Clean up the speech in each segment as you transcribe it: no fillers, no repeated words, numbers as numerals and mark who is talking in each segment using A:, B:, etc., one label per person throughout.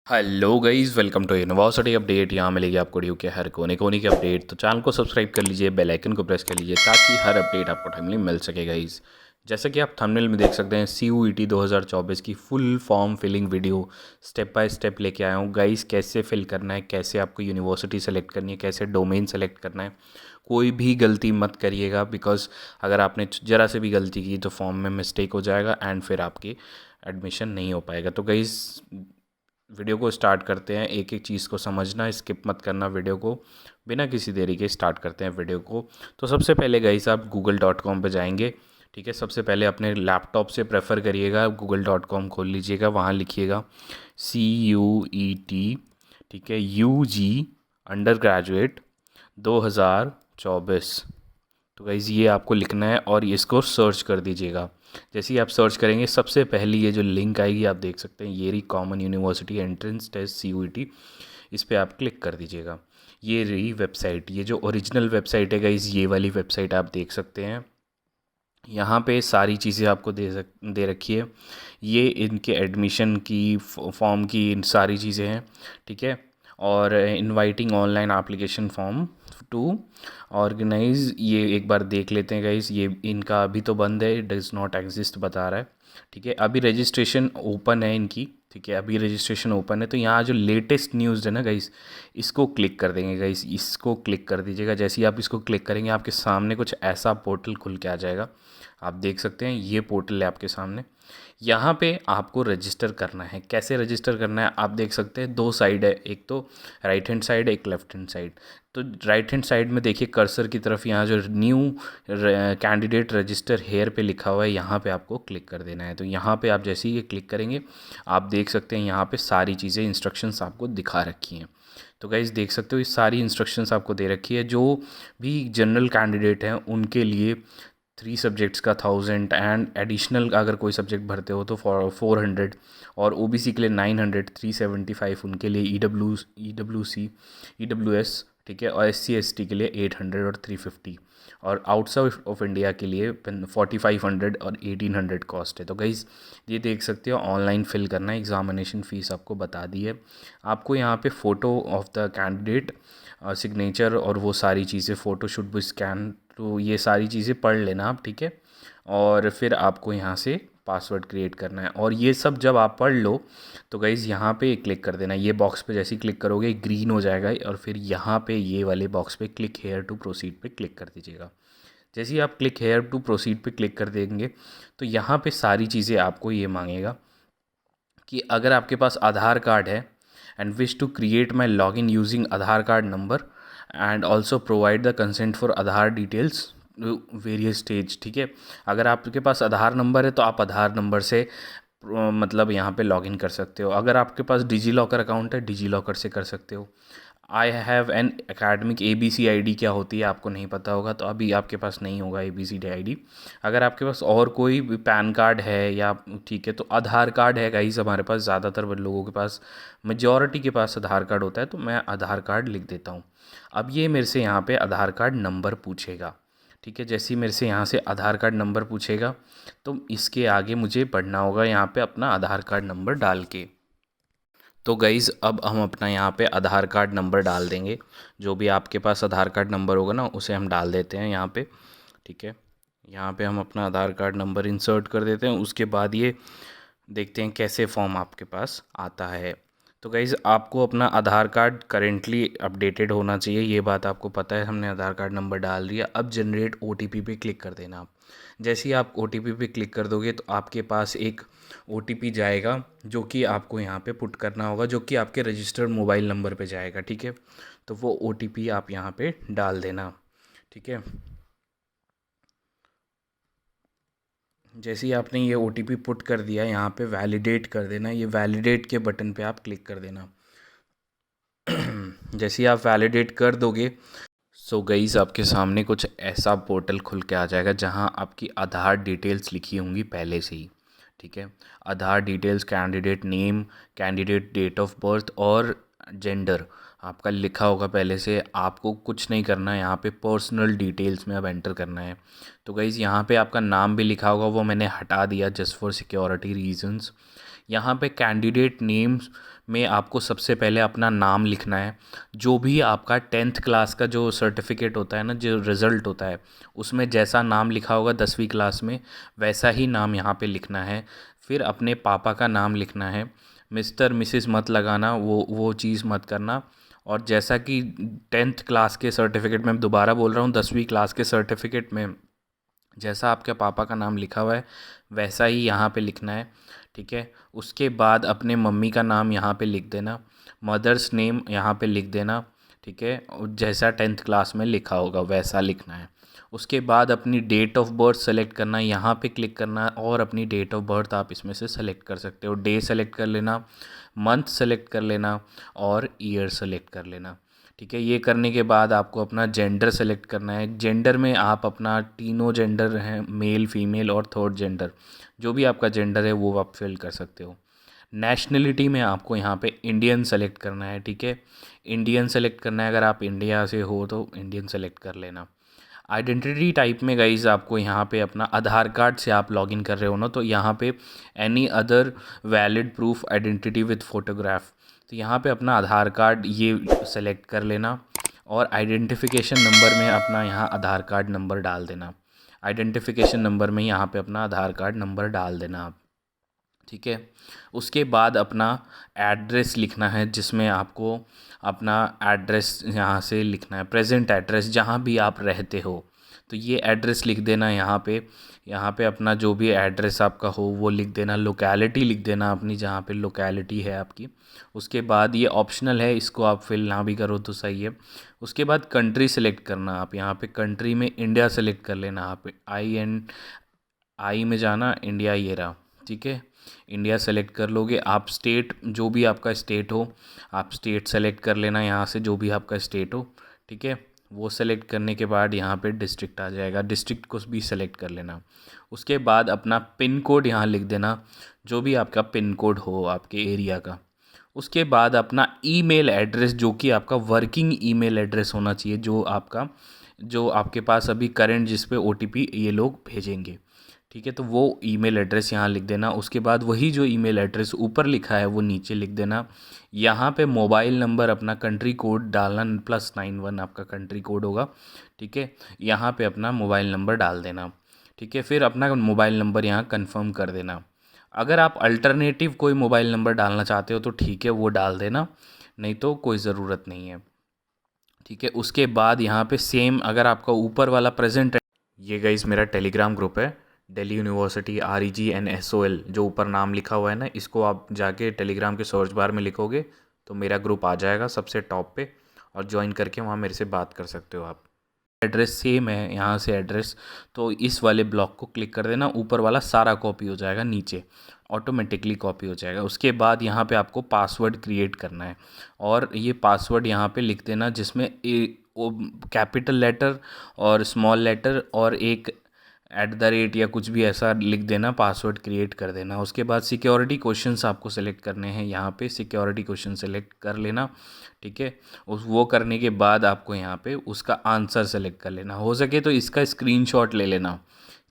A: Hello guys, welcome to university update. यहाँ मिलेगी आपको ड्यू के हर कोने कोने की अपडेट। तो चैनल को सब्सक्राइब कर लीजिए, बेल आइकन को प्रेस कर लीजिए ताकि हर अपडेट आपको टाइमली मिल सके गाइस। जैसा कि आप थंबनेल में देख सकते हैं, CUET 2024 की full form filling video step by step लेके आया हूँ गाइस। कैसे फिल करना है, कैसे आपको यूनिवर्सिटी सेलेक्ट करनी है, कैसे डोमेन सेलेक्ट करना है। कोई भी गलती मत करिएगा, बिकॉज अगर आपने ज़रा से भी गलती की तो फॉर्म में मिस्टेक हो जाएगा एंड फिर आपकी एडमिशन नहीं हो पाएगा। तो गाइस, वीडियो को स्टार्ट करते हैं। एक एक चीज़ को समझना, स्किप मत करना वीडियो को। बिना किसी देरी के स्टार्ट करते हैं वीडियो को। तो सबसे पहले गाइस, आप google.com पे जाएंगे। ठीक है, सबसे पहले अपने लैपटॉप से प्रेफर करिएगा, google.com खोल लीजिएगा। वहाँ लिखिएगा CUET, ठीक है, UG अंडर ग्रेजुएट 2024। तो गाइज़ ये आपको लिखना है और इसको सर्च कर दीजिएगा। जैसे ही आप सर्च करेंगे, सबसे पहली ये जो लिंक आएगी आप देख सकते हैं, ये रही common university entrance test CUET। इस पर आप क्लिक कर दीजिएगा। ये रही वेबसाइट, ये जो ओरिजिनल वेबसाइट है गाइज़, ये वाली वेबसाइट आप देख सकते हैं। यहाँ पे सारी चीज़ें आपको दे रखी है। ये इनके एडमिशन की फॉर्म की इन सारी चीज़ें हैं। ठीक है, और inviting online application form to organise, ये एक बार देख लेते हैं गाइस। ये इनका अभी तो बंद है, डज नॉट एग्जिस्ट बता रहा है। ठीक है, अभी रजिस्ट्रेशन ओपन है इनकी। ठीक है, अभी रजिस्ट्रेशन ओपन है। तो यहाँ जो लेटेस्ट न्यूज़ है ना गाइस, इसको क्लिक कर देंगे गाइस। इसको क्लिक कर दीजिएगा। जैसे ही आप इसको क्लिक करेंगे, आपके सामने कुछ ऐसा पोर्टल खुल के आ जाएगा। आप देख सकते हैं, ये पोर्टल है आपके सामने। यहाँ पे आपको रजिस्टर करना है। कैसे रजिस्टर करना है आप देख सकते हैं, दो साइड है, एक तो राइट हैंड साइड, एक लेफ्ट हैंड साइड। तो राइट हैंड साइड में देखिए कर्सर की तरफ, यहाँ जो न्यू कैंडिडेट रजिस्टर हेयर पे लिखा हुआ है, यहाँ पे आपको क्लिक कर देना है। तो यहाँ पे आप जैसे ही ये क्लिक करेंगे, आप देख सकते हैं यहाँ पे सारी चीज़ें, इंस्ट्रक्शंस आपको दिखा रखी हैं। तो गाइस देख सकते हो, ये सारी इंस्ट्रक्शंस आपको दे रखी है। जो भी जनरल कैंडिडेट हैं उनके लिए 3 सब्जेक्ट्स का 1000 एंड एडिशनल अगर कोई सब्जेक्ट भरते हो तो 400, और OBC के लिए 900, 375 उनके लिए EWS, ठीक है, और SC ST के लिए 800 और 350, और आउटसाइड ऑफ इंडिया के लिए 4500 और 1800 कॉस्ट है। तो गाइज़ ये देख सकते हो, ऑनलाइन फिल करना है। एग्जामिनेशन फ़ीस आपको बता दी है। आपको यहाँ पे photo of the candidate, signature और वो सारी चीज़ें, फ़ोटो शुड बी स्कैन। तो ये सारी चीज़ें पढ़ लेना आप, ठीक है। और फिर आपको यहाँ से पासवर्ड क्रिएट करना है। और ये सब जब आप पढ़ लो तो गाइज़ यहाँ पे क्लिक कर देना। ये बॉक्स पे जैसे ही क्लिक करोगे ग्रीन हो जाएगा, और फिर यहाँ पे ये वाले बॉक्स पे क्लिक हेयर टू प्रोसीड पे क्लिक कर दीजिएगा। जैसे ही आप क्लिक हेयर टू प्रोसीड पे क्लिक कर देंगे, तो यहाँ पे सारी चीज़ें आपको ये मांगेगा कि अगर आपके पास आधार कार्ड है and wish to create my login using Aadhaar card number and also provide the consent for Aadhaar details various stage. ठीक है, अगर आपके पास आधार नंबर है तो आप आधार नंबर से मतलब यहाँ पे लॉगिन कर सकते हो। अगर आपके पास डिजी लॉकर अकाउंट है, डिजी लॉकर से कर सकते हो। I have an academic ABCID क्या होती है आपको नहीं पता होगा, तो अभी आपके पास नहीं होगा ABCID। अगर आपके पास और कोई भी पैन कार्ड है या, ठीक है, तो आधार कार्ड है गाइस हमारे पास, ज़्यादातर लोगों के पास, मेजॉरिटी के पास आधार कार्ड होता है। तो मैं आधार कार्ड लिख देता हूँ। अब ये मेरे से यहाँ पे आधार कार्ड नंबर पूछेगा। ठीक है, जैसे ही मेरे से यहाँ से आधार कार्ड नंबर पूछेगा, तो इसके आगे मुझे पढ़ना होगा यहाँ पे अपना आधार कार्ड नंबर डाल के। तो गाइज़ अब हम अपना यहाँ पे आधार कार्ड नंबर डाल देंगे। जो भी आपके पास आधार कार्ड नंबर होगा ना, उसे हम डाल देते हैं यहाँ पे। ठीक है, यहाँ पे हम अपना आधार कार्ड नंबर इंसर्ट कर देते हैं। उसके बाद ये देखते हैं कैसे फॉर्म आपके पास आता है। तो गाइज़ आपको अपना आधार कार्ड करेंटली अपडेटेड होना चाहिए, ये बात आपको पता है। हमने आधार कार्ड नंबर डाल दिया। अब जनरेट OTP पे क्लिक कर देना आप। जैसे ही आप OTP पे क्लिक कर दोगे तो आपके पास एक OTP जाएगा, जो कि आपको यहाँ पे पुट करना होगा, जो कि आपके रजिस्टर्ड मोबाइल नंबर पे जाएगा। ठीक है, तो वो OTP आप यहाँ पे डाल देना। ठीक है, जैसे ही आपने ये OTP पुट कर दिया, यहाँ पे वैलिडेट कर देना। ये वैलिडेट के बटन पे आप क्लिक कर देना। जैसे ही आप वैलिडेट कर दोगे, सो गाइस आपके सामने कुछ ऐसा पोर्टल खुल के आ जाएगा, जहां आपकी आधार डिटेल्स लिखी होंगी पहले से ही। ठीक है, Aadhaar details, candidate name, candidate date of birth और जेंडर आपका लिखा होगा पहले से। आपको कुछ नहीं करना है, यहाँ पे पर्सनल डिटेल्स में अब एंटर करना है। तो गाइज़ यहाँ पे आपका नाम भी लिखा होगा, वो मैंने हटा दिया जस्ट फॉर सिक्योरिटी रीजंस। यहाँ पे कैंडिडेट नेम्स में आपको सबसे पहले अपना नाम लिखना है। जो भी आपका 10th क्लास का जो सर्टिफिकेट होता है ना, जो रिज़ल्ट होता है, उसमें जैसा नाम लिखा होगा 10वीं क्लास में, वैसा ही नाम यहाँ पे लिखना है। फिर अपने पापा का नाम लिखना है। मिस्टर मिसेस मत लगाना, वो चीज़ मत करना। और जैसा कि 10th क्लास के सर्टिफिकेट में, दोबारा बोल रहा हूँ, 10वीं क्लास के सर्टिफिकेट में जैसा आपके पापा का नाम लिखा हुआ है वैसा ही यहाँ पे लिखना है। ठीक है। उसके बाद अपने मम्मी का नाम यहाँ पे लिख देना, मदर्स नेम यहाँ पे लिख देना। ठीक है। और जैसा 10th क्लास में लिखा होगा वैसा लिखना है। उसके बाद अपनी डेट ऑफ बर्थ सेलेक्ट करना है, यहाँ पे क्लिक करना है और अपनी डेट ऑफ बर्थ आप इसमें से सेलेक्ट कर सकते हो। डे सेलेक्ट कर लेना, मंथ सेलेक्ट कर लेना और ईयर सेलेक्ट कर लेना। ठीक है। ये करने के बाद आपको अपना जेंडर सेलेक्ट करना है। जेंडर में आप अपना तीनों जेंडर हैं, मेल, फीमेल और थर्ड जेंडर, जो भी आपका जेंडर है वो आप फिल कर सकते हो। नेशनलिटी में आपको यहाँ पे इंडियन सेलेक्ट करना है। ठीक है। इंडियन सेलेक्ट करना है, अगर आप इंडिया से हो तो इंडियन सेलेक्ट कर लेना। आइडेंटिटी टाइप में गाइज आपको यहाँ पे अपना आधार कार्ड से आप लॉगिन कर रहे हो ना, तो यहाँ पे any other valid proof identity with photograph, तो यहाँ पे अपना आधार कार्ड ये सेलेक्ट कर लेना। और आइडेंटिफिकेशन नंबर में अपना यहाँ आधार कार्ड नंबर डाल देना। आइडेंटिफिकेशन नंबर में यहाँ पे अपना आधार कार्ड नंबर डाल देना आप। ठीक है। उसके बाद अपना एड्रेस लिखना है, जिसमें आपको अपना एड्रेस यहाँ से लिखना है, प्रेजेंट एड्रेस जहाँ भी आप रहते हो। तो ये एड्रेस लिख देना यहाँ पे अपना जो भी एड्रेस आपका हो वो लिख देना। लोकेलिटी लिख देना अपनी, जहाँ पे लोकेलिटी है आपकी। उसके बाद ये ऑप्शनल है, इसको आप फिल ना भी करो तो सही है। उसके बाद कंट्री सेलेक्ट करना, आप यहाँ पे कंट्री में इंडिया सेलेक्ट कर लेना। आप आई में जाना, इंडिया ये रहा। ठीक है। इंडिया सेलेक्ट कर लोगे आप। स्टेट, जो भी आपका स्टेट हो आप स्टेट सेलेक्ट कर लेना यहाँ से, जो भी आपका स्टेट हो। ठीक है। वो सेलेक्ट करने के बाद यहाँ पे डिस्ट्रिक्ट आ जाएगा, डिस्ट्रिक्ट को भी सेलेक्ट कर लेना। उसके बाद अपना पिन कोड यहाँ लिख देना, जो भी आपका पिन कोड हो आपके एरिया का। उसके बाद अपना ईमेल एड्रेस, जो कि आपका वर्किंग ईमेल एड्रेस होना चाहिए, जो आपके पास अभी करंट, जिस पे ओटीपी ये लोग भेजेंगे। ठीक है। तो वो ईमेल एड्रेस यहाँ लिख देना। उसके बाद वही जो ईमेल एड्रेस ऊपर लिखा है वो नीचे लिख देना। यहाँ पे मोबाइल नंबर, अपना कंट्री कोड डालना, +91 आपका कंट्री कोड होगा। ठीक है। यहाँ पे अपना मोबाइल नंबर डाल देना। ठीक है। फिर अपना मोबाइल नंबर यहाँ कंफर्म कर देना। अगर आप अल्टरनेटिव कोई मोबाइल नंबर डालना चाहते हो तो ठीक है, वो डाल देना, नहीं तो कोई ज़रूरत नहीं है। ठीक है। उसके बाद यहाँ पे सेम, अगर आपका ऊपर वाला प्रेजेंट, ये गाइस मेरा टेलीग्राम ग्रुप है, दिल्ली यूनिवर्सिटी REGNSOL, जो ऊपर नाम लिखा हुआ है ना, इसको आप जाके टेलीग्राम के सर्च बार में लिखोगे तो मेरा ग्रुप आ जाएगा सबसे टॉप पे, और ज्वाइन करके वहाँ मेरे से बात कर सकते हो आप। एड्रेस सेम है यहाँ से एड्रेस, तो इस वाले ब्लॉक को क्लिक कर देना, ऊपर वाला सारा कॉपी हो जाएगा, नीचे ऑटोमेटिकली कॉपी हो जाएगा। उसके बाद यहाँ पे आपको पासवर्ड क्रिएट करना है, और ये पासवर्ड यहाँ पे लिख देना, जिसमें कैपिटल लेटर और स्मॉल लेटर और एक @ या कुछ भी ऐसा लिख देना, पासवर्ड क्रिएट कर देना। उसके बाद सिक्योरिटी क्वेश्चंस आपको सेलेक्ट करने हैं, यहाँ पे सिक्योरिटी क्वेश्चन सेलेक्ट कर लेना। ठीक है। वो करने के बाद आपको यहाँ पे उसका आंसर सेलेक्ट कर लेना, हो सके तो इसका स्क्रीनशॉट ले लेना,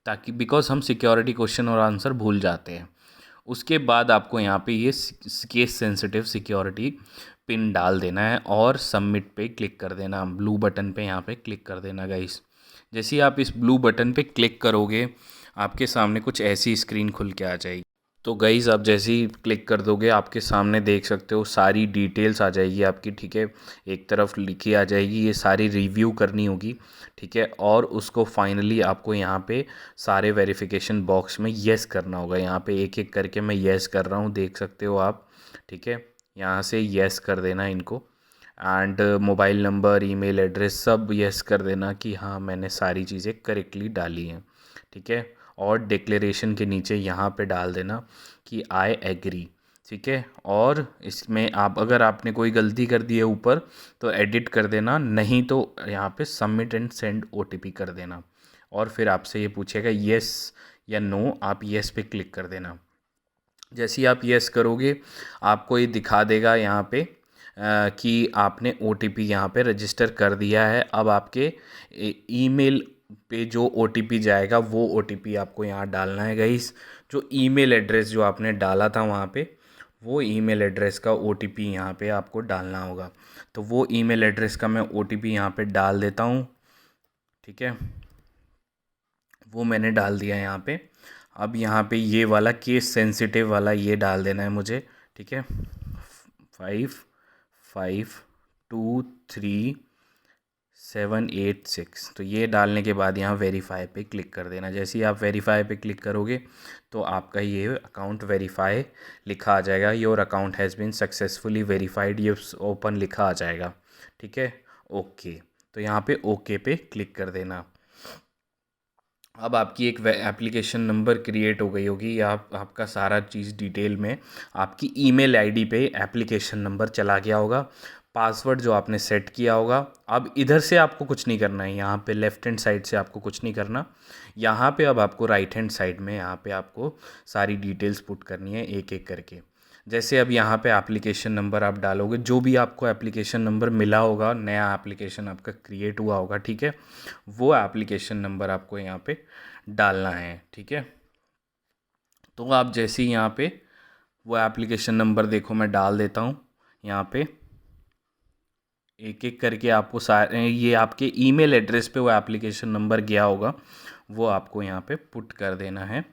A: ताकि, बिकॉज हम सिक्योरिटी क्वेश्चन और आंसर भूल जाते हैं। उसके बाद आपको यहाँ पे ये केस सेंसिटिव सिक्योरिटी पिन डाल देना है और सबमिट पे क्लिक कर देना, ब्लू बटन पे यहाँ पे क्लिक कर देना गाइस। जैसे ही आप इस ब्लू बटन पे क्लिक करोगे आपके सामने कुछ ऐसी स्क्रीन खुल के आ जाएगी। तो गाइस आप जैसे ही क्लिक कर दोगे आपके सामने देख सकते हो सारी डिटेल्स आ जाएगी आपकी। ठीक है। एक तरफ लिखी आ जाएगी, ये सारी रिव्यू करनी होगी। ठीक है। और उसको फाइनली आपको यहाँ पे सारे वेरिफिकेशन बॉक्स में येस करना होगा। यहाँ पे एक एक करके मैं येस कर रहा हूँ, देख सकते हो आप। ठीक है। यहाँ से येस कर देना इनको, and mobile number, email address सब येस कर देना कि हाँ मैंने सारी चीज़ें करेक्टली डाली हैं। ठीक है। और डिक्लेरेशन के नीचे यहाँ पे डाल देना कि आई एग्री। ठीक है। और इसमें आप, अगर आपने कोई गलती कर दी है ऊपर तो एडिट कर देना, नहीं तो यहाँ पे सबमिट एंड सेंड OTP कर देना। और फिर आपसे ये पूछेगा येस या नो, आप येस पे क्लिक कर देना। जैसे ही आप येस करोगे आपको ये दिखा देगा यहाँ पे कि आपने OTP यहाँ पे रजिस्टर कर दिया है। अब आपके ईमेल पे जो OTP जाएगा वो OTP आपको यहाँ डालना है गाइस। जो ईमेल एड्रेस जो आपने डाला था वहाँ पे वो ईमेल एड्रेस का ओटीपी यहाँ पे आपको डालना होगा। तो वो ईमेल एड्रेस का मैं ओटीपी यहाँ पे डाल देता हूँ, ठीक है। वो मैंने डाल दिया यहाँ पे। अब यहाँ पे ये वाला केस सेंसिटिव वाला ये डाल देना है मुझे, ठीक है। 5523 तो ये डालने के बाद यहाँ वेरीफाई पे क्लिक कर देना। जैसे ही आप वेरीफाई पे क्लिक करोगे तो आपका ये अकाउंट वेरीफाई लिखा आ जाएगा, your account has been successfully verified, ये ओपन लिखा आ जाएगा, ठीक है। ओके, तो यहाँ पे ओके पे क्लिक कर देना। अब आपकी एक एप्लीकेशन नंबर क्रिएट हो गई होगी, या आपका सारा चीज़ डिटेल में आपकी ईमेल आईडी पे एप्लीकेशन नंबर चला गया होगा, पासवर्ड जो आपने सेट किया होगा। अब इधर से आपको कुछ नहीं करना है, यहाँ पे लेफ़्ट हैंड साइड से आपको कुछ नहीं करना। यहाँ पे अब आपको राइट हैंड साइड में यहाँ पे आपको सारी डिटेल्स पुट करनी है एक एक करके। जैसे अब यहाँ पे एप्लीकेशन नंबर आप डालोगे, जो भी आपको एप्लीकेशन नंबर मिला होगा, नया एप्लीकेशन आपका क्रिएट हुआ होगा, ठीक है, वो एप्लीकेशन नंबर आपको यहाँ पे डालना है, ठीक है। तो आप जैसे ही यहाँ पे वो एप्लीकेशन नंबर देखो मैं डाल देता हूँ यहाँ पे, एक एक करके आपको सारे ये आपके ईमेल एड्रेस पे वो एप्लीकेशन नंबर गया होगा, वो आपको यहाँ पे पुट कर देना है,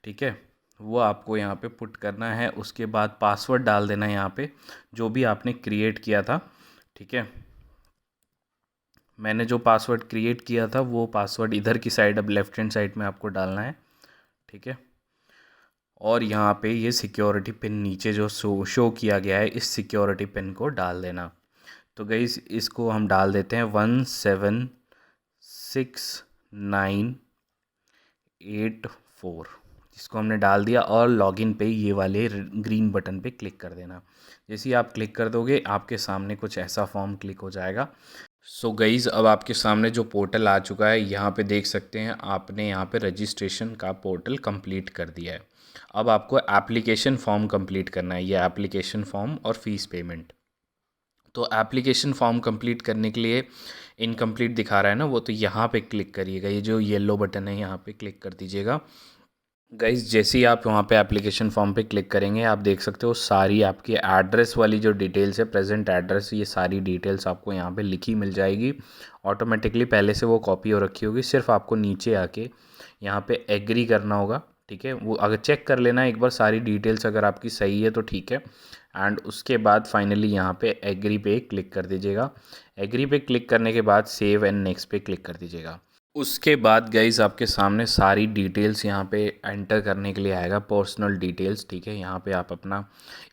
A: ठीक है। वो आपको यहाँ पे पुट करना है। उसके बाद पासवर्ड डाल देना है यहाँ पे, जो भी आपने क्रिएट किया था, ठीक है। मैंने जो पासवर्ड क्रिएट किया था वो पासवर्ड इधर की साइड, अब लेफ़्ट हैंड साइड में आपको डालना है, ठीक है। और यहाँ पे ये सिक्योरिटी पिन नीचे जो शो किया गया है, इस सिक्योरिटी पिन को डाल देना। तो गाइस इसको हम डाल देते हैं 17698 इसको हमने डाल दिया। और लॉगिन पे ये वाले ग्रीन बटन पे क्लिक कर देना। जैसे ही आप क्लिक कर दोगे आपके सामने कुछ ऐसा फॉर्म क्लिक हो जाएगा। सो गाइज़ अब आपके सामने जो पोर्टल आ चुका है, यहाँ पे देख सकते हैं आपने यहाँ पे रजिस्ट्रेशन का पोर्टल कंप्लीट कर दिया है। अब आपको एप्लीकेशन फॉर्म कंप्लीट करना है, ये एप्लीकेशन फॉर्म और फीस पेमेंट। तो एप्लीकेशन फॉर्म कंप्लीट करने के लिए इनकम्प्लीट दिखा रहा है ना, वो तो यहाँ पे क्लिक करिएगा, ये जो येलो बटन है यहाँ पे क्लिक कर दीजिएगा। गाइस जैसे ही आप वहाँ पे एप्लीकेशन फॉर्म पे क्लिक करेंगे, आप देख सकते हो सारी आपकी एड्रेस वाली जो डिटेल्स है, प्रेजेंट एड्रेस, ये सारी डिटेल्स आपको यहाँ पे लिखी मिल जाएगी ऑटोमेटिकली। पहले से वो कॉपी हो रखी होगी, सिर्फ आपको नीचे आके यहाँ पे एग्री करना होगा, ठीक है। वो अगर चेक कर लेना एक बार सारी डिटेल्स, अगर आपकी सही है तो ठीक है। एंड उसके बाद फाइनली यहाँ पे एग्री पे क्लिक कर दीजिएगा। एग्री पे क्लिक करने के बाद सेव एंड नेक्स्ट पे क्लिक कर दीजिएगा। उसके बाद गाइज़ आपके सामने सारी डिटेल्स यहाँ पे एंटर करने के लिए आएगा, पर्सनल डिटेल्स, ठीक है। यहाँ पे आप अपना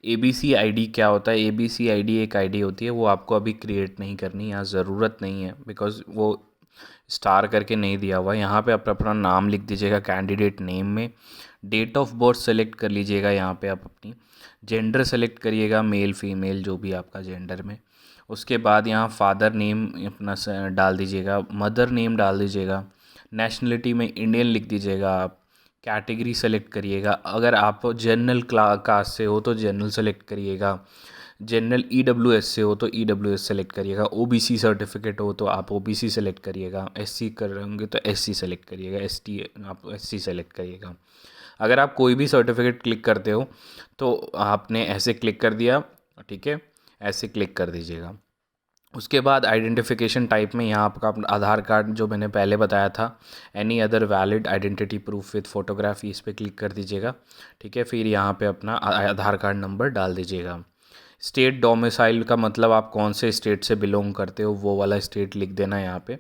A: ABC आईडी, क्या होता है ABC आईडी, एक आईडी होती है, वो आपको अभी क्रिएट नहीं करनी, यहाँ ज़रूरत नहीं है, बिकॉज़ वो स्टार करके नहीं दिया हुआ। यहाँ पे आप अपना नाम लिख दीजिएगा कैंडिडेट नेम में। डेट ऑफ बर्थ सेलेक्ट कर लीजिएगा, यहाँ पे आप अपनी जेंडर सेलेक्ट करिएगा, मेल फीमेल जो भी आपका जेंडर में। उसके बाद यहाँ फादर नेम अपना डाल दीजिएगा, मदर नेम डाल दीजिएगा, नेशनलिटी में इंडियन लिख दीजिएगा आप। कैटेगरी सेलेक्ट करिएगा, अगर आप जनरल कास्ट से हो तो जनरल सेलेक्ट करिएगा, जनरल EWS से हो तो EWS सेलेक्ट करिएगा, OBC सर्टिफिकेट हो तो आप OBC सेलेक्ट करिएगा, SC कर होंगे तो SC सेलेक्ट करिएगा, ST आप SC सेलेक्ट करिएगा। अगर आप कोई भी सर्टिफिकेट क्लिक करते हो तो आपने ऐसे क्लिक कर दिया, ठीक है, ऐसे क्लिक कर दीजिएगा। उसके बाद आइडेंटिफिकेशन टाइप में यहाँ आपका आधार कार्ड जो मैंने पहले बताया था, any other valid identity proof with photography, इस पर क्लिक कर दीजिएगा, ठीक है। फिर यहाँ पे अपना आधार कार्ड नंबर डाल दीजिएगा। स्टेट डोमिसाइल का मतलब आप कौन से स्टेट से बिलोंग करते हो, वो वाला स्टेट लिख देना यहाँ पे,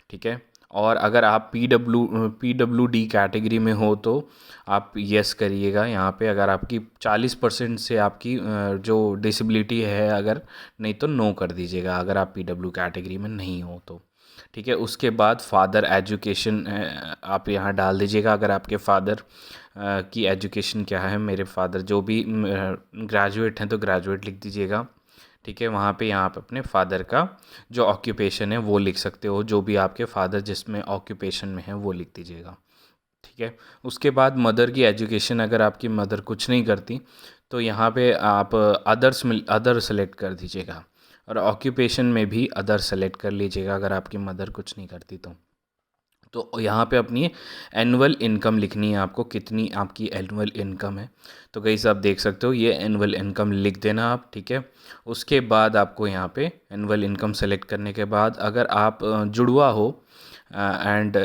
A: ठीक है। और अगर आप PWD कैटेगरी में हो तो आप यस करिएगा यहाँ पे। अगर आपकी 40% से आपकी जो डिसेबिलिटी है, अगर नहीं तो नो कर दीजिएगा, अगर आप PW कैटेगरी में नहीं हो तो, ठीक है। उसके बाद फादर एजुकेशन आप यहाँ डाल दीजिएगा, अगर आपके फादर की एजुकेशन क्या है। मेरे फादर जो भी ग्रेजुएट हैं तो ग्रेजुएट लिख दीजिएगा, ठीक है। वहाँ पे यहाँ पे अपने फादर का जो ऑक्यूपेशन है वो लिख सकते हो, जो भी आपके फादर जिसमें ऑक्यूपेशन में है वो लिख दीजिएगा, ठीक है। उसके बाद मदर की एजुकेशन, अगर आपकी मदर कुछ नहीं करती तो यहाँ पे आप अदर सेलेक्ट कर दीजिएगा, और ऑक्यूपेशन में भी अदर सेलेक्ट कर लीजिएगा अगर आपकी मदर कुछ नहीं करती तो, तो यहाँ पे अपनी एनुअल इनकम लिखनी है आपको, कितनी आपकी एनुअल इनकम है। तो गाइस आप देख सकते हो, ये एनुअल इनकम लिख देना आप, ठीक है। उसके बाद आपको यहाँ पे एनुअल इनकम सेलेक्ट करने के बाद अगर आप जुड़वा हो एंड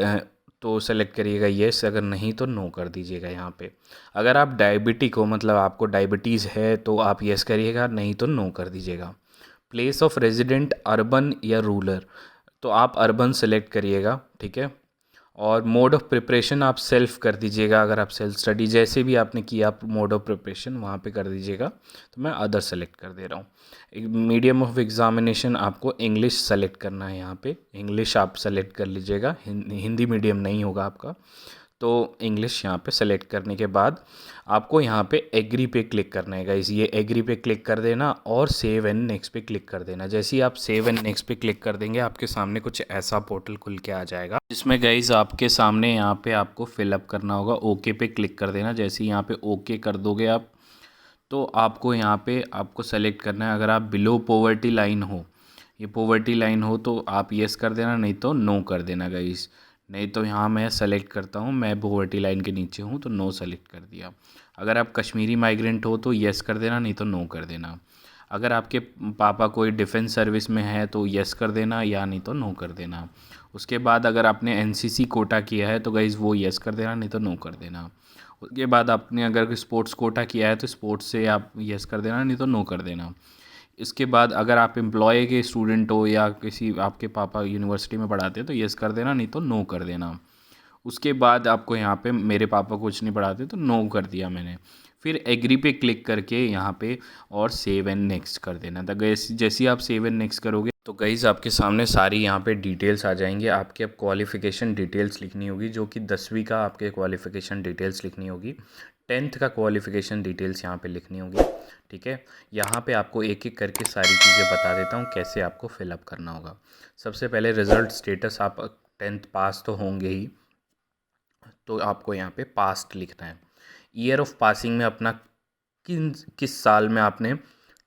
A: तो सेलेक्ट करिएगा येस, अगर नहीं तो नो कर दीजिएगा यहाँ पे। अगर आप डायबिटिक हो, मतलब आपको डायबिटीज़ है, तो आप येस करिएगा, नहीं तो नो कर दीजिएगा। प्लेस ऑफ रेजिडेंट अर्बन या रूरल, तो आप अर्बन सेलेक्ट करिएगा, ठीक है। और मोड ऑफ़ प्रिपरेशन आप सेल्फ कर दीजिएगा, अगर आप सेल्फ स्टडी जैसे भी आपने किया आप मोड ऑफ़ प्रिपरेशन वहाँ पे कर दीजिएगा। तो मैं अदर सेलेक्ट कर दे रहा हूँ। मीडियम ऑफ एग्ज़ामिनेशन आपको इंग्लिश सेलेक्ट करना है, यहाँ पे इंग्लिश आप सेलेक्ट कर लीजिएगा, हिंदी मीडियम नहीं होगा आपका। तो इंग्लिश यहाँ पे सेलेक्ट करने के बाद आपको यहाँ पे एग्री पे क्लिक करना है गाइस, ये एग्री पे क्लिक कर देना और सेव एंड नेक्स्ट पे क्लिक कर देना। जैसे ही आप सेव एंड नेक्स्ट पे क्लिक कर देंगे, आपके सामने कुछ ऐसा पोर्टल खुल के आ जाएगा, जिसमें गाइस आपके सामने यहाँ पे आपको फिलअप करना होगा। ओके पे क्लिक कर देना। जैसे ही यहाँ पे ओके कर दोगे आप, तो आपको यहाँ पे आपको सेलेक्ट करना है, अगर आप बिलो पॉवर्टी लाइन हो, ये पॉवर्टी लाइन हो तो आप येस कर देना, नहीं तो नो कर देना गाइस। नहीं तो यहाँ मैं सेलेक्ट करता हूँ, मैं पॉवर्टी लाइन के नीचे हूँ तो नो सेलेक्ट कर दिया। अगर आप कश्मीरी माइग्रेंट हो तो येस कर देना, नहीं तो नो कर देना। अगर आपके पापा कोई डिफेंस सर्विस में है तो येस कर देना, या नहीं तो नो कर देना। उसके बाद अगर आपने एनसीसी कोटा किया है तो गाइज़ वो येस कर देना, नहीं तो नो कर देना। उसके बाद आपने अगर स्पोर्ट्स कोटा किया है तो स्पोर्ट्स से आप येस कर देना, नहीं तो नो कर देना। इसके बाद अगर आप एम्प्लॉय के स्टूडेंट हो या किसी आपके पापा यूनिवर्सिटी में पढ़ाते हैं तो येस कर देना, नहीं तो नो कर देना। उसके बाद आपको यहाँ पे मेरे पापा कुछ नहीं पढ़ाते तो नो कर दिया मैंने। फिर एग्री पे क्लिक करके यहाँ पे और सेव एंड नेक्स्ट कर देना था। जैसे ही आप सेव एंड नेक्स्ट करोगे तो गाइज़ आपके सामने सारी यहाँ पे डिटेल्स आ जाएंगी। आपके अब क्वालिफ़िकेशन डिटेल्स लिखनी होगी, जो कि 10वीं का आपके क्वालिफ़िकेशन डिटेल्स लिखनी होगी। 10th का क्वालिफ़िकेशन डिटेल्स यहाँ पे लिखनी होगी, ठीक है। यहाँ पे आपको एक एक करके सारी चीज़ें बता देता हूँ कैसे आपको फिलअप करना होगा। सबसे पहले रिज़ल्ट स्टेटस, आप 10th पास तो होंगे ही, तो आपको यहाँ पे पास्ट लिखना है। ईयर ऑफ पासिंग में अपना किस साल में आपने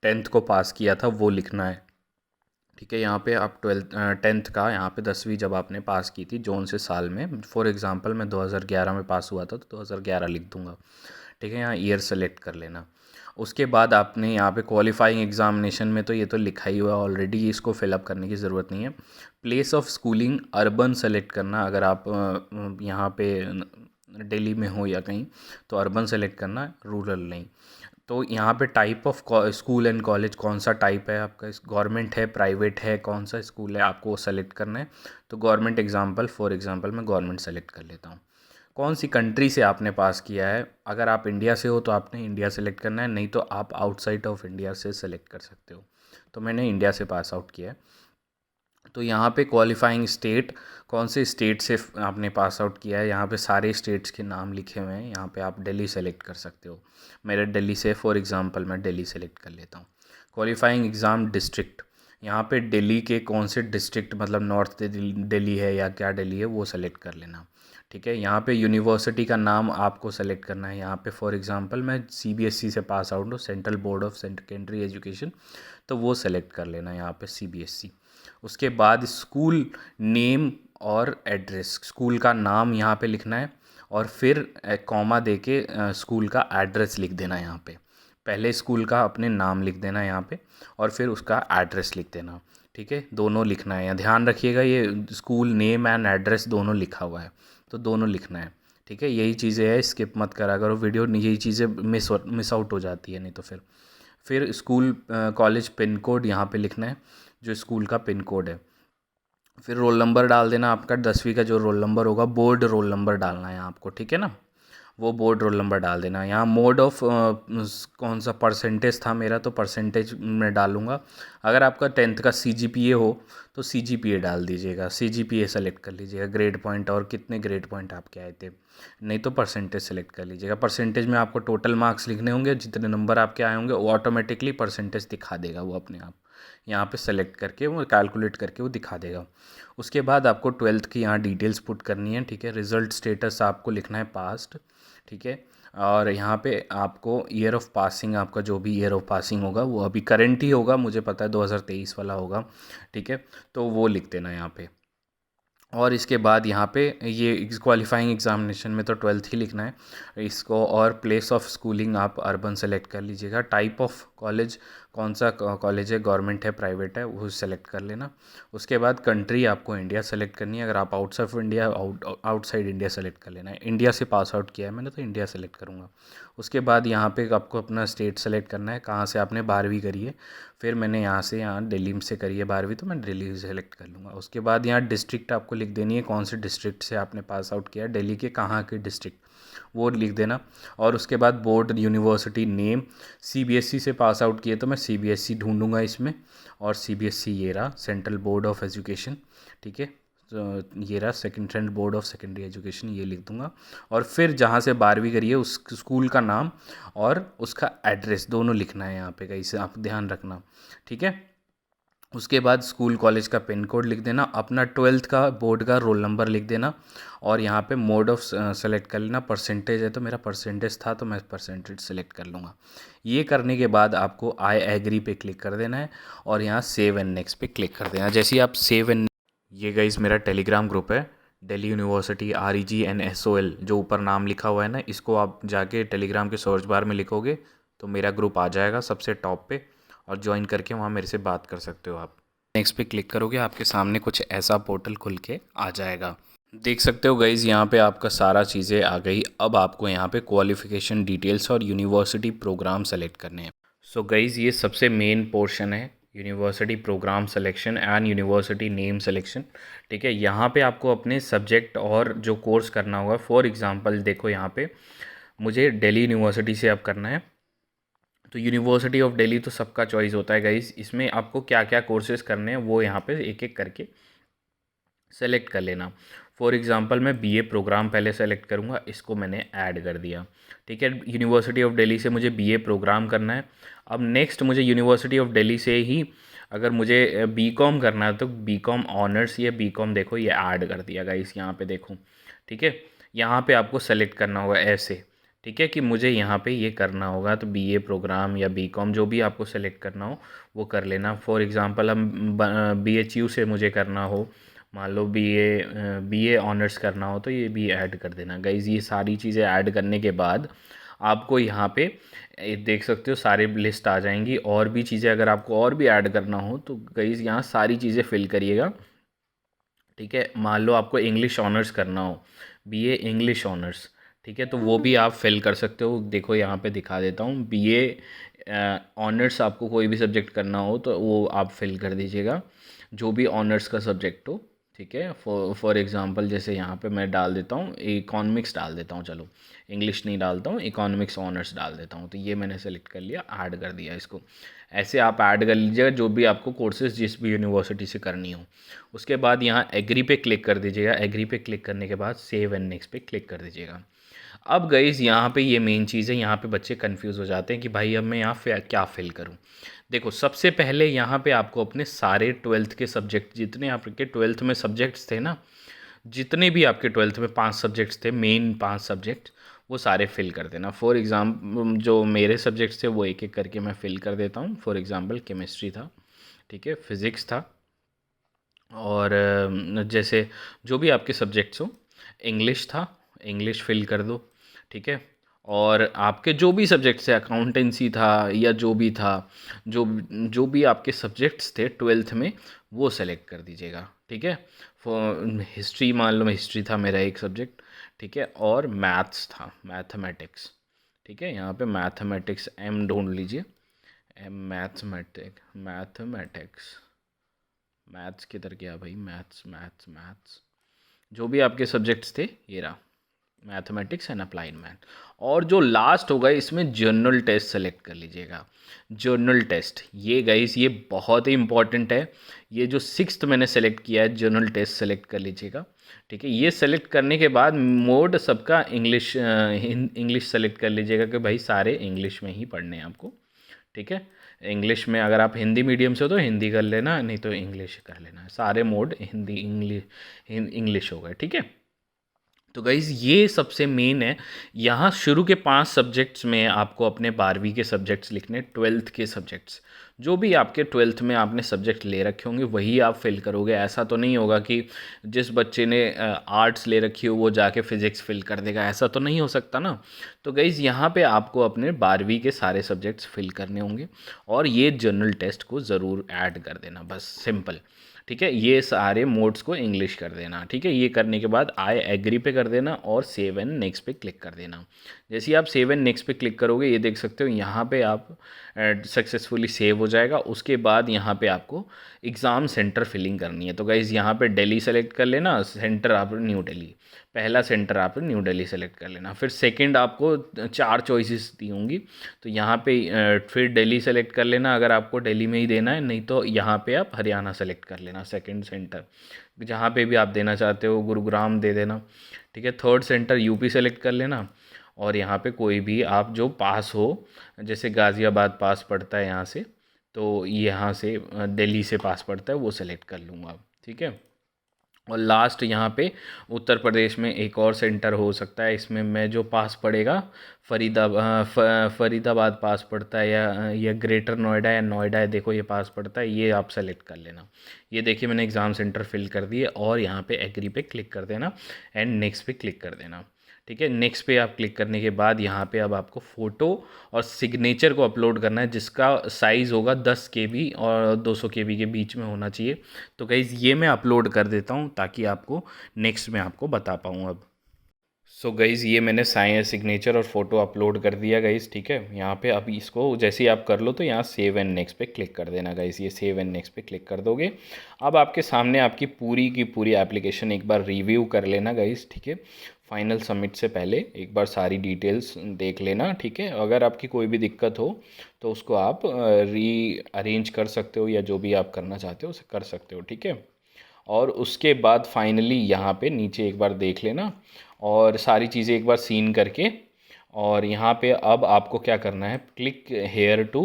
A: 10th को पास किया था वो लिखना है, ठीक है। यहाँ पे आप 10th का यहाँ पे 10वीं जब आपने पास की थी जोन से साल में, फॉर एग्जांपल मैं 2011 में पास हुआ था तो 2011 लिख दूंगा, ठीक है। यहाँ ईयर सेलेक्ट कर लेना। उसके बाद आपने यहाँ पे क्वालिफाइंग एग्जामिनेशन में तो ये तो लिखा ही हुआ ऑलरेडी, इसको फिलअप करने की ज़रूरत नहीं है। Place of schooling urban select करना, अगर आप यहाँ पे दिल्ली में हो या कहीं तो अर्बन सेलेक्ट करना, रूरल नहीं। तो यहाँ पे type of school and college कौन सा टाइप है आपका, गवर्नमेंट है, प्राइवेट है, कौन सा स्कूल है, आपको सेलेक्ट करना है। तो गवर्नमेंट एग्जांपल, फॉर एग्जांपल मैं गवर्नमेंट सेलेक्ट कर लेता हूँ। कौन सी कंट्री से आपने पास किया है, अगर आप इंडिया से हो तो आपने इंडिया सेलेक्ट करना है, नहीं तो आप आउटसाइड ऑफ इंडिया से सेलेक्ट कर सकते हो। तो मैंने इंडिया से पास आउट किया है। तो यहाँ पे क्वालिफाइंग स्टेट, कौन से स्टेट से आपने पास आउट किया है, यहाँ पे सारे स्टेट्स के नाम लिखे हुए हैं। यहाँ पे आप दिल्ली सेलेक्ट कर सकते हो, मेरे दिल्ली से फॉर एग्जांपल मैं दिल्ली सेलेक्ट कर लेता हूँ। क्वालिफाइंग एग्ज़ाम डिस्ट्रिक्ट, यहाँ पे दिल्ली के कौन से डिस्ट्रिक्ट, मतलब नॉर्थ दिल्ली है या क्या दिल्ली है वो सेलेक्ट कर लेना, ठीक है। यहाँ पे यूनिवर्सिटी का नाम आपको सेलेक्ट करना है। यहाँ पे फॉर एग्जांपल मैं सीबीएसई से पास आउट हूँ, central board of secondary education, तो वो सेलेक्ट कर लेना यहाँ पे सीबीएसई। उसके बाद स्कूल नेम और एड्रेस, स्कूल का नाम यहाँ पे लिखना है और फिर कॉमा देके स्कूल का एड्रेस लिख देना। यहाँ पे पहले स्कूल का अपने नाम लिख देना यहाँ पे और फिर उसका एड्रेस लिख देना, ठीक है। दोनों लिखना है, यहाँ ध्यान रखिएगा ये स्कूल नेम एंड एड्रेस दोनों लिखा हुआ है, तो दोनों लिखना है, ठीक है। यही चीज़ें हैं, स्किप मत करा करो वीडियो, यही चीज़ें मिस आउट हो जाती है नहीं तो। फिर स्कूल कॉलेज पिन कोड यहाँ पे लिखना है, जो स्कूल का पिन कोड है। फिर रोल नंबर डाल देना आपका, 10वीं का जो रोल नंबर होगा, बोर्ड रोल नंबर डालना है आपको, ठीक है ना, वो बोर्ड रोल नंबर डाल देना। यहाँ मोड ऑफ कौन सा परसेंटेज था मेरा, तो परसेंटेज में डालूँगा। अगर आपका 10th का सीजीपीए हो तो सीजीपीए डाल दीजिएगा, सीजीपीए सेलेक्ट कर लीजिएगा, ग्रेड पॉइंट और कितने ग्रेड पॉइंट आपके आए थे। नहीं तो परसेंटेज सेलेक्ट कर लीजिएगा। परसेंटेज में आपको टोटल मार्क्स लिखने होंगे, जितने नंबर आपके आए होंगे वो ऑटोमेटिकली परसेंटेज दिखा देगा वो अपने आप, यहाँ पे सेलेक्ट करके वो कैलकुलेट करके वो दिखा देगा। उसके बाद आपको 12th की यहाँ डिटेल्स पुट करनी है, ठीक है। रिज़ल्ट स्टेटस आपको लिखना है पास्ट, ठीक है। और यहाँ पे आपको ईयर ऑफ पासिंग, आपका जो भी ईयर ऑफ पासिंग होगा वो अभी करंट ही होगा, मुझे पता है 2023 वाला होगा, ठीक है। तो वो लिख देना यहाँ पे। और इसके बाद यहाँ पे ये क्वालिफाइंग एग्जामिनेशन में तो 12th ही लिखना है इसको। और प्लेस ऑफ स्कूलिंग आप अर्बन सेलेक्ट कर लीजिएगा। टाइप ऑफ कॉलेज, कौन सा कॉलेज है, गवर्नमेंट है प्राइवेट है, वो सेलेक्ट कर लेना। उसके बाद कंट्री आपको इंडिया सेलेक्ट करनी है। अगर आप outside of India, outside India select कर लेना है। इंडिया से पास आउट किया है मैंने तो इंडिया सेलेक्ट करूँगा। उसके बाद यहाँ पे आपको अपना स्टेट सेलेक्ट करना है, कहाँ से आपने 12वीं करी है। फिर मैंने यहाँ दिल्ली से करी है 12वीं, तो मैं दिल्ली सेलेक्ट कर लूँगा। उसके बाद यहाँ डिस्ट्रिक्ट आपको लिख देनी है, कौन से डिस्ट्रिक्ट से आपने पास आउट किया है, दिल्ली के कहाँ के डिस्ट्रिक्ट, वो लिख देना। और उसके बाद बोर्ड, यूनिवर्सिटी नेम, सीबीएसई से पास आउट किए तो मैं सीबीएसई ढूंढूंगा इसमें। और सीबीएसई ये रहा, सेंट्रल बोर्ड ऑफ एजुकेशन, ठीक है। तो ये रहा central board of secondary education, ये लिख दूंगा। और फिर जहाँ से 12वीं करिए उस स्कूल का नाम और उसका एड्रेस दोनों लिखना है यहाँ पे, कहीं से आप ध्यान रखना, ठीक है। उसके बाद स्कूल कॉलेज का पिन कोड लिख देना, अपना 12th का बोर्ड का रोल नंबर लिख देना। और यहाँ पे मोड ऑफ सेलेक्ट कर लेना। परसेंटेज है तो मेरा परसेंटेज था तो मैं परसेंटेज सेलेक्ट कर लूँगा। ये करने के बाद आपको आई एग्री पे क्लिक कर देना है और यहाँ सेव एंड नेक्स्ट पे क्लिक कर देना। जैसे ही आप सेव एंड, ये गाइस मेरा टेलीग्राम ग्रुप है, दिल्ली यूनिवर्सिटी REGNSOL, जो ऊपर नाम लिखा हुआ है ना, इसको आप जाके टेलीग्राम के सर्च बार में लिखोगे तो मेरा ग्रुप आ जाएगा सबसे टॉप पे, और ज्वाइन करके वहाँ मेरे से बात कर सकते हो आप। नेक्स्ट पे क्लिक करोगे आपके सामने कुछ ऐसा पोर्टल खुल के आ जाएगा। देख सकते हो गाइज़ यहाँ पे आपका सारा चीज़ें आ गई। अब आपको यहाँ पे क्वालिफ़िकेशन डिटेल्स और यूनिवर्सिटी प्रोग्राम सेलेक्ट करने हैं। सो गाइज़ ये सबसे मेन पोर्शन है, university programme selection and university name selection, ठीक है। यहाँ पे आपको अपने सब्जेक्ट और जो कोर्स करना होगा, फॉर एग्जांपल देखो यहाँ पे मुझे दिल्ली यूनिवर्सिटी से अब करना है, तो यूनिवर्सिटी ऑफ दिल्ली तो सबका चॉइस होता है गाइज़। इसमें आपको क्या क्या कोर्सेज़ करने हैं वो यहाँ पे एक एक करके सेलेक्ट कर लेना। फॉर एग्जांपल मैं बीए प्रोग्राम पहले सेलेक्ट करूँगा, इसको मैंने ऐड कर दिया, ठीक है। यूनिवर्सिटी ऑफ दिल्ली से मुझे बीए प्रोग्राम करना है। अब नेक्स्ट मुझे यूनिवर्सिटी ऑफ दिल्ली से ही अगर मुझे बीकॉम करना है तो बीकॉम ऑनर्स, ये बीकॉम देखो ये ऐड कर दिया गाइस यहाँ पे देखो, ठीक है। यहाँ पे आपको सेलेक्ट करना होगा ऐसे, ठीक है, कि मुझे यहाँ पे ये करना होगा, तो बीए प्रोग्राम या बीकॉम जो भी आपको सेलेक्ट करना हो वो कर लेना। फॉर एग्जांपल हम BHU से मुझे करना हो, मान लो बीए ऑनर्स करना हो, तो ये भी ऐड कर देना गाइज़। ये सारी चीज़ें ऐड करने के बाद आपको यहाँ पे देख सकते हो सारे लिस्ट आ जाएंगी। और भी चीज़ें अगर आपको और भी ऐड करना हो तो गाइज़ यहाँ सारी चीज़ें फिल करिएगा, ठीक है। मान लो आपको इंग्लिश ऑनर्स करना हो, बीए इंग्लिश ऑनर्स, ठीक है, तो वो भी आप फिल कर सकते हो। देखो यहाँ पे दिखा देता हूँ, बीए ऑनर्स आपको कोई भी सब्जेक्ट करना हो तो वो आप फिल कर दीजिएगा, जो भी ऑनर्स का सब्जेक्ट हो, ठीक है। फॉर एग्जांपल जैसे यहाँ पे मैं डाल देता हूँ इकोनॉमिक्स डाल देता हूँ, चलो इंग्लिश नहीं डालता हूँ, इकोनॉमिक्स ऑनर्स डाल देता हूँ। तो ये मैंने सेलेक्ट कर लिया, ऐड कर दिया इसको। ऐसे आप ऐड कर लीजिएगा जो भी आपको कोर्सेज जिस भी यूनिवर्सिटी से करनी हो। उसके बाद यहाँ एग्री पे क्लिक कर दीजिएगा। एग्री पे क्लिक करने के बाद सेव एंड नेक्स्ट पे क्लिक कर दीजिएगा। अब गाइज़ यहाँ पे ये मेन चीज़ है, यहाँ पे बच्चे कंफ्यूज हो जाते हैं कि भाई अब मैं यहाँ क्या फिल करूँ। देखो सबसे पहले यहाँ पे आपको अपने सारे 12th के सब्जेक्ट, जितने आपके 12th में सब्जेक्ट्स थे ना, जितने भी आपके 12th में 5 सब्जेक्ट्स थे, मेन 5 सब्जेक्ट, वो सारे फिल कर देना। फॉर एग्ज़ाम्पल जो मेरे सब्जेक्ट्स थे वो एक एक करके मैं फिल कर देता हूँ। फॉर एग्ज़ाम्पल केमिस्ट्री था, ठीक है, फिज़िक्स था, और जैसे जो भी आपके सब्जेक्ट्स हो, इंग्लिश था, इंग्लिश फिल कर दो, ठीक है। और आपके जो भी सब्जेक्ट्स है, अकाउंटेंसी था या जो भी था, जो जो भी आपके सब्जेक्ट्स थे 12th में वो सेलेक्ट कर दीजिएगा, ठीक है। हिस्ट्री, मान लो हिस्ट्री था मेरा एक सब्जेक्ट, ठीक है, और मैथ्स था, मैथमेटिक्स, ठीक है। यहाँ पे मैथमेटिक्स एम ढूंढ लीजिए, एम मैथमेटिक्स, मैथ्स किधर गया भाई, मैथ्स मैथ्स मैथ्स, जो भी आपके सब्जेक्ट्स थे ये रहा, मैथमेटिक्स एंड अप्लाइड मैथ। और जो लास्ट होगा इसमें जर्नल टेस्ट सेलेक्ट कर लीजिएगा। जर्नल टेस्ट ये गाइस ये बहुत ही इंपॉर्टेंट है। ये जो 6th मैंने सेलेक्ट किया है, जर्नल टेस्ट सेलेक्ट कर लीजिएगा, ठीक है। ये सेलेक्ट करने के बाद मोड सबका इंग्लिश, इंग्लिश सेलेक्ट कर लीजिएगा कि भाई सारे इंग्लिश में ही पढ़ने हैं आपको, ठीक है। इंग्लिश में अगर आप हिंदी मीडियम से हो तो हिंदी कर लेना, नहीं तो इंग्लिश कर लेना। सारे मोड हिंदी इंग्लिश हो गए, ठीक है। तो गाइज़ ये सबसे मेन है। यहाँ शुरू के 5 सब्जेक्ट्स में आपको अपने 12वीं के सब्जेक्ट्स लिखने, 12th के सब्जेक्ट्स जो भी आपके 12th में आपने सब्जेक्ट ले रखे होंगे वही आप फिल करोगे। ऐसा तो नहीं होगा कि जिस बच्चे ने आर्ट्स ले रखी हो वो जाके फिज़िक्स फिल कर देगा, ऐसा तो नहीं हो सकता ना। तो गाइज़ यहाँ पे आपको अपने 12वीं के सारे सब्जेक्ट्स फिल करने होंगे और ये जनरल टेस्ट को ज़रूर ऐड कर देना, बस सिंपल। ठीक है, ये सारे मोड्स को इंग्लिश कर देना। ठीक है, ये करने के बाद आई एग्री पे कर देना और सेव एंड नेक्स्ट पे क्लिक कर देना। जैसे ही आप सेव एंड नेक्स्ट पे क्लिक करोगे ये देख सकते हो यहाँ पे आप सक्सेसफुली सेव हो जाएगा। उसके बाद यहाँ पे आपको एग्ज़ाम सेंटर फिलिंग करनी है। तो गाइज़ यहाँ पे दिल्ली सेलेक्ट कर लेना, सेंटर आप न्यू दिल्ली, पहला सेंटर आप न्यू दिल्ली सेलेक्ट कर लेना। फिर सेकंड आपको 4 चॉइसेस दी होंगी, तो यहाँ पे फिर दिल्ली सेलेक्ट कर लेना अगर आपको दिल्ली में ही देना है, नहीं तो यहाँ पे आप हरियाणा सेलेक्ट कर लेना सेकंड सेंटर, जहाँ पे भी आप देना चाहते हो, गुरुग्राम दे देना। ठीक है, थर्ड सेंटर यूपी सेलेक्ट कर लेना और यहाँ पे कोई भी आप जो पास हो, जैसे गाज़ियाबाद पास पड़ता है यहाँ से, तो यहाँ से दिल्ली से पास पड़ता है वो सेलेक्ट कर लूँगा। ठीक है, और लास्ट यहाँ पे उत्तर प्रदेश में एक और सेंटर हो सकता है, इसमें मैं जो पास पड़ेगा फरीदाबाद पास पड़ता है या ग्रेटर नोएडा या नोएडा है, देखो ये पास पड़ता है, ये आप सेलेक्ट कर लेना। ये देखिए मैंने एग्ज़ाम सेंटर फिल कर दिए और यहाँ पे एग्री पे क्लिक कर देना एंड नेक्स्ट पे क्लिक कर देना। ठीक है, नेक्स्ट पे आप क्लिक करने के बाद यहाँ पे अब आपको फ़ोटो और सिग्नेचर को अपलोड करना है, जिसका साइज़ होगा 10 KB और 200 KB के बीच में होना चाहिए। तो गाइज़ ये मैं अपलोड कर देता हूँ ताकि आपको नेक्स्ट में आपको बता पाऊँ अब। सो गाइज़ ये मैंने साइन सिग्नेचर और फ़ोटो अपलोड कर दिया गाइज़। ठीक है, यहाँ पे अब इसको जैसे ही आप कर लो तो यहाँ सेव एंड नेक्स्ट पे क्लिक कर देना गाइज़। ये सेव एंड नेक्स्ट पे क्लिक कर दोगे, अब आपके सामने आपकी पूरी की पूरी एप्लीकेशन एक बार रिव्यू कर लेना गाइज़। ठीक है, फाइनल सबमिट से पहले एक बार सारी डिटेल्स देख लेना। ठीक है, अगर आपकी कोई भी दिक्कत हो तो उसको आप री अरेंज कर सकते हो या जो भी आप करना चाहते हो उसे कर सकते हो। ठीक है, और उसके बाद फाइनली यहाँ पे नीचे एक बार देख लेना और सारी चीज़ें एक बार सीन करके, और यहाँ पे अब आपको क्या करना है, click here to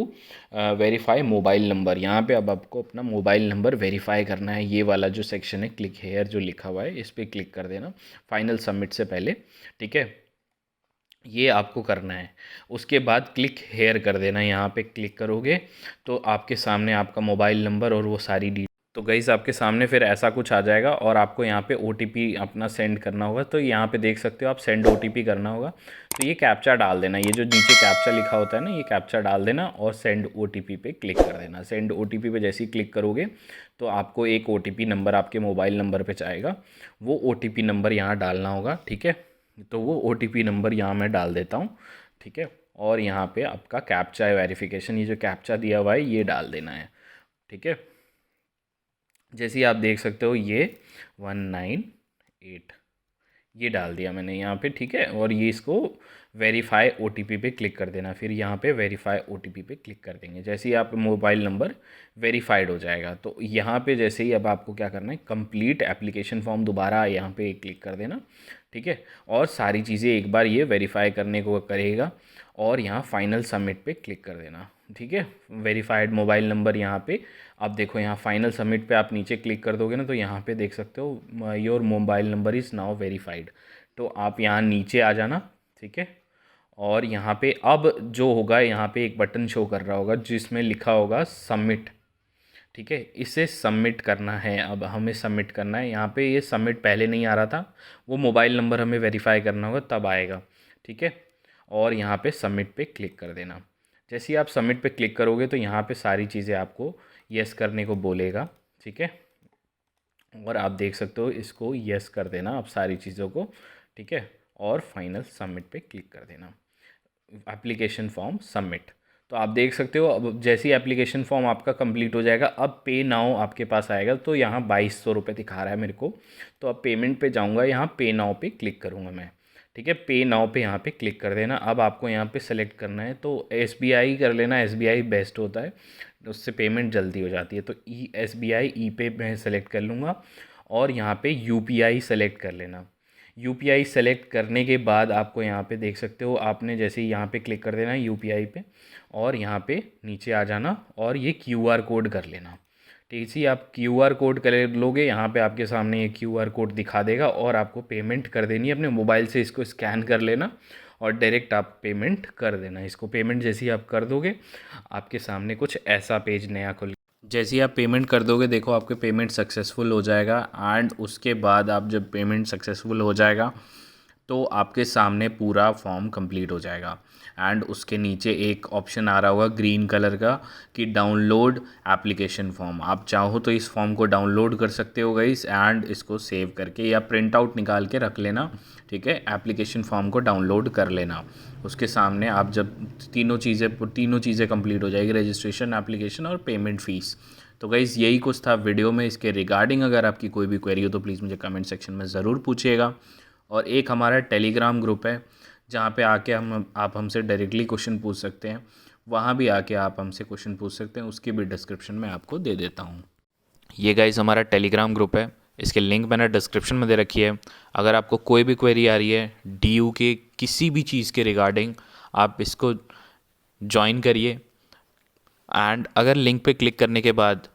A: verify mobile number. यहाँ पे अब आपको अपना मोबाइल नंबर वेरीफाई करना है। ये वाला जो सेक्शन है क्लिक हेयर जो लिखा हुआ है इस पर क्लिक कर देना फाइनल सबमिट से पहले। ठीक है, ये आपको करना है। उसके बाद क्लिक हेयर कर देना, यहाँ पे क्लिक करोगे तो आपके सामने आपका मोबाइल नंबर और वो सारी तो गाइज़ आपके सामने फिर ऐसा कुछ आ जाएगा और आपको यहाँ पे OTP अपना सेंड करना होगा। तो यहाँ पे देख सकते हो आप सेंड OTP करना होगा, तो ये कैप्चा डाल देना, ये जो नीचे कैप्चा लिखा होता है ना, ये कैप्चा डाल देना और सेंड OTP पे क्लिक कर देना। सेंड OTP पे जैसे ही क्लिक करोगे तो आपको एक OTP नंबर आपके मोबाइल नंबर पर जाएगा, वो OTP नंबर यहाँ डालना होगा। ठीक है, तो वो OTP नंबर यहाँ मैं डाल देता हूँ। ठीक है, और यहाँ पर आपका कैप्चा वेरिफिकेशन, ये जो कैप्चा दिया हुआ है ये डाल देना है। ठीक है, जैसे ही आप देख सकते हो ये 198 ये डाल दिया मैंने यहाँ पे। ठीक है, और ये इसको वेरीफाई OTP पे क्लिक कर देना, फिर यहाँ पे वेरीफाई OTP पे क्लिक कर देंगे। जैसे ही आप मोबाइल नंबर वेरीफाइड हो जाएगा तो यहाँ पे जैसे ही अब आपको क्या करना है, कंप्लीट एप्लीकेशन फॉर्म दोबारा यहाँ पे क्लिक कर देना। ठीक है, और सारी चीज़ें एक बार ये वेरीफाई करने को करेगा और यहाँ फाइनल सबमिट पे क्लिक कर देना। ठीक है, वेरीफाइड मोबाइल नंबर यहाँ पे आप देखो, यहाँ फाइनल सबमिट पे आप नीचे क्लिक कर दोगे ना तो यहाँ पे देख सकते हो your mobile number is now verified. तो आप यहाँ नीचे आ जाना। ठीक है, और यहाँ पे अब जो होगा, यहाँ पे एक बटन शो कर रहा होगा जिसमें लिखा होगा सबमिट। ठीक है, इसे सबमिट करना है, अब हमें सबमिट करना है। यहाँ पे ये सबमिट पहले नहीं आ रहा था, वो मोबाइल नंबर हमें वेरीफाई करना होगा तब आएगा। ठीक है, और यहाँ पे सबमिट पे क्लिक कर देना। जैसे ही आप सबमिट पे क्लिक करोगे तो यहाँ पे सारी चीज़ें आपको यस करने को बोलेगा। ठीक है, और आप देख सकते हो इसको यस कर देना आप सारी चीज़ों को। ठीक है, और फाइनल सबमिट पे क्लिक कर देना, एप्लीकेशन फॉर्म सबमिट। तो आप देख सकते हो अब जैसे ही एप्लीकेशन फॉर्म आपका कंप्लीट हो जाएगा, अब पे नाउ आपके पास आएगा। तो यहाँ 2200 रुपये दिखा रहा है मेरे को, तो अब पेमेंट पे जाऊँगा, यहाँ पे नाउ पे क्लिक करूँगा मैं। ठीक है, पे नाउ पे यहाँ पे क्लिक कर देना। अब आपको यहाँ पे सेलेक्ट करना है तो SBI कर लेना, SBI बेस्ट होता है, उससे पेमेंट जल्दी हो जाती है। तो SBI ई पे मैं सेलेक्ट कर लूँगा और यहाँ पे UPI सेलेक्ट कर लेना। UPI सेलेक्ट करने के बाद आपको यहाँ पे देख सकते हो, आपने जैसे ही यहाँ पे क्लिक कर देना है UPI पे और यहाँ पे नीचे आ जाना और ये QR कोड कर लेना। ठीक है, आप QR कोड कर लोगे, यहाँ पे आपके सामने ये QR कोड दिखा देगा और आपको पेमेंट कर देनी है अपने मोबाइल से, इसको स्कैन कर लेना और डायरेक्ट आप पेमेंट कर देना इसको। पेमेंट जैसे ही आप कर दोगे आपके सामने कुछ ऐसा पेज नया खुल, जैसे ही आप पेमेंट कर दोगे देखो आपके पेमेंट सक्सेसफुल हो जाएगा। एंड उसके बाद आप जब पेमेंट सक्सेसफुल हो जाएगा तो आपके सामने पूरा फॉर्म कंप्लीट हो जाएगा। एंड उसके नीचे एक ऑप्शन आ रहा होगा ग्रीन कलर का कि डाउनलोड एप्लीकेशन फॉर्म। आप चाहो तो इस फॉर्म को डाउनलोड कर सकते हो गाइस एंड इसको सेव करके या प्रिंट आउट निकाल के रख लेना, ठीक है। एप्लीकेशन फॉर्म को डाउनलोड कर लेना। उसके सामने आप जब तीनों चीज़ें कंप्लीट हो जाएगी, रजिस्ट्रेशन, एप्लीकेशन और पेमेंट फ़ीस। तो गाइज़ यही कुछ था वीडियो में इसके रिगार्डिंग। अगर आपकी कोई भी क्वेरी हो तो प्लीज़ मुझे कमेंट सेक्शन में ज़रूर पूछिएगा। और एक हमारा टेलीग्राम ग्रुप है जहाँ पे आके आप हमसे डायरेक्टली क्वेश्चन पूछ सकते हैं। वहाँ भी आके आप हमसे क्वेश्चन पूछ सकते हैं, उसकी भी डिस्क्रिप्शन में आपको दे देता हूँ। ये गाइज़ हमारा टेलीग्राम ग्रुप है, इसके लिंक मैंने डिस्क्रिप्शन में दे रखी है। अगर आपको कोई भी क्वेरी आ रही है DU के किसी भी चीज़ के रिगार्डिंग, आप इसको ज्वाइन करिए। एंड अगर लिंक पे क्लिक करने के बाद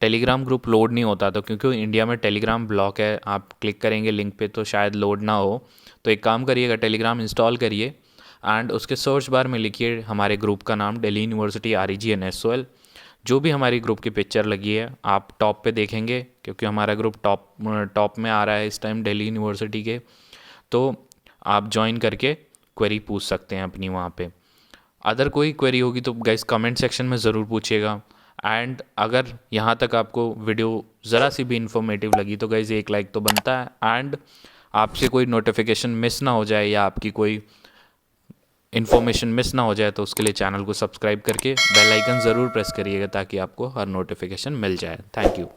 A: टेलीग्राम ग्रुप लोड नहीं होता तो क्योंकि इंडिया में टेलीग्राम ब्लॉक है, आप क्लिक करेंगे लिंक पे तो शायद लोड ना हो। तो एक काम करिएगा, टेलीग्राम इंस्टॉल करिए एंड उसके सर्च बार में लिखिए हमारे ग्रुप का नाम दिल्ली यूनिवर्सिटी REGNSOL। जो भी हमारी ग्रुप की पिक्चर लगी है आप टॉप पे देखेंगे क्योंकि हमारा ग्रुप टॉप में आ रहा है इस टाइम दिल्ली यूनिवर्सिटी के। तो आप ज्वाइन करके क्वेरी पूछ सकते हैं अपनी वहाँ पे। अदर कोई क्वेरी होगी तो गाइस कमेंट सेक्शन में ज़रूर पूछिएगा। एंड अगर यहाँ तक आपको वीडियो ज़रा सी भी इन्फॉर्मेटिव लगी तो गाइस एक लाइक तो बनता है। एंड आपसे कोई नोटिफिकेशन मिस ना हो जाए या आपकी कोई इन्फॉर्मेशन मिस ना हो जाए तो उसके लिए चैनल को सब्सक्राइब करके बेल आइकन ज़रूर प्रेस करिएगा ताकि आपको हर नोटिफिकेशन मिल जाए। Thank you.